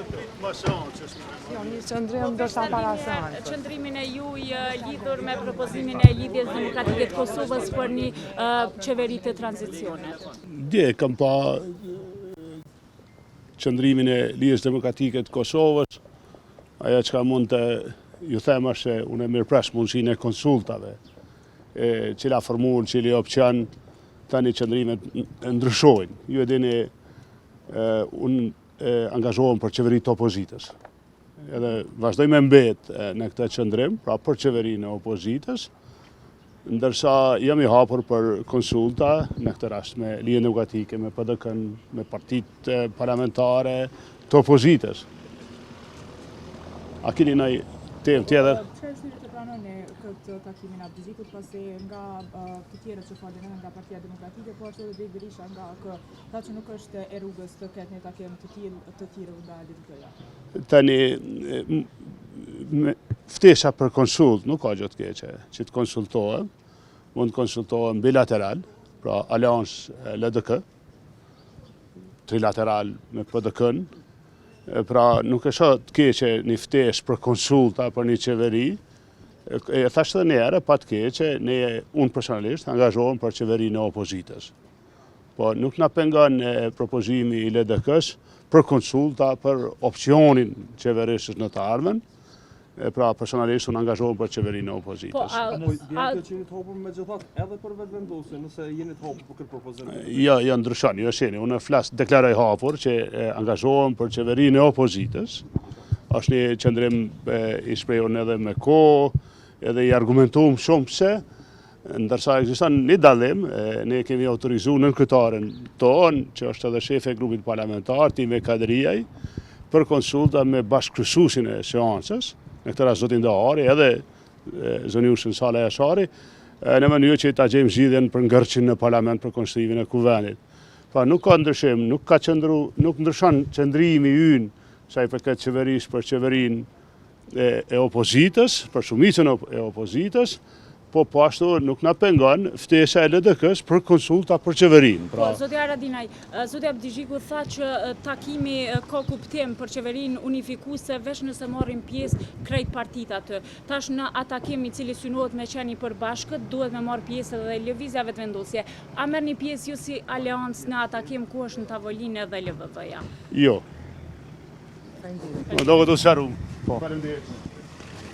Jo, një qëndrim ndoshta para seancës. Qëndrimin e juaj lidhur me propozimin e Lidhjes Demokratike të Kosovës për një qeveri të tranzicionit. Dje kam pa qëndrimin e Lidhjes Demokratike të Kosovës, ajo që ka mund të ju them është se unë e mirëpresh mundësinë e konsultave, cila formullë, cili opcion, tani qëndrimet ndryshojnë. Ju e dini, unë angazhohem për qeveritë opozitës. Edhe vazhdoj me mbet në këtë qëndrim, pra për qeverinë e opozitës, ndërsa jam i hapur për konsulta në këtë rast me Lidhjen Demokratike, me PDK-n, me partitë parlamentare të opozitës. A keni ndonjë temë tjetër? Çfarë të pranoni këtë takimin e Abdizikut, pasi nga të tjerët që folën nga Partia Demokratike, po ashtu edhe Berisha nga tha që nuk është e rrugës të ketë një takim të tillë nga LDK-ja. Tani ftesha për konsult nuk ka gjë të keqe, që të konsultohem, mund të konsultohem bilateral, pra aleancë LDK, trilateral me PDK-n, pra nuk e shoh të keqe një ftesë për konsulta për një qeveri. E thashtë dhe njëherë, pa të keqe, unë personalisht angazhohem për qeverinë e opozitës. Po nuk na pengon propozimi i LDK-s për konsulta për opcionin qeverisës në të ardhmen. Pra personalisht unë angazhohem për qeverinë e opozitës. Vjen që jeni të hapur megjithatë edhe për vetëvendosje, nëse jeni të hapur për këtë propozim? Jo, ndryshon, jo sheni, unë deklaroj hapur që angazhohem për qeverinë e opozitës. Është një qëndrim i shprehur edhe me kohë, edhe i argumentuam shumë pse, ndërsa ekziston një dallim, ne kemi autorizuar nënkryetaren tonë, që është edhe shefi e grupit parlamentar, Time Kadriaj, për konsulta me bashkëkryesuesin e seancës, në këtë rast zotin Dahari, edhe zonjushën Sala Jashari, në mënyrë që ta gjejmë zgjidhjen për ngërçin në parlament për konstituimin e kuvendit. Pra nuk ka ndryshim, nuk ndryshon qëndrimi ynë sa i përket qeverisë për qeverinë e opozitës, për shumicën e opozitës, po ashtu nuk na pengon ftesa e LDK-s për konsulta për qeverinë. Po, zoti Haradinaj, zoti Abdizhiku tha që takimi ka kuptim për qeverinë unifikuese veç nëse marrin pjesë krejt partitë aty. Tash në atakim i cili synohet me qenë i përbashkët, duhet me marrë pjesë edhe lëvizja vetëvendosje. A merrni pjesë ju si aleancë në atakim ku është në tavolinë edhe LVV-ja? Jo. Më duket u sqaruam. Po. Faleminderit.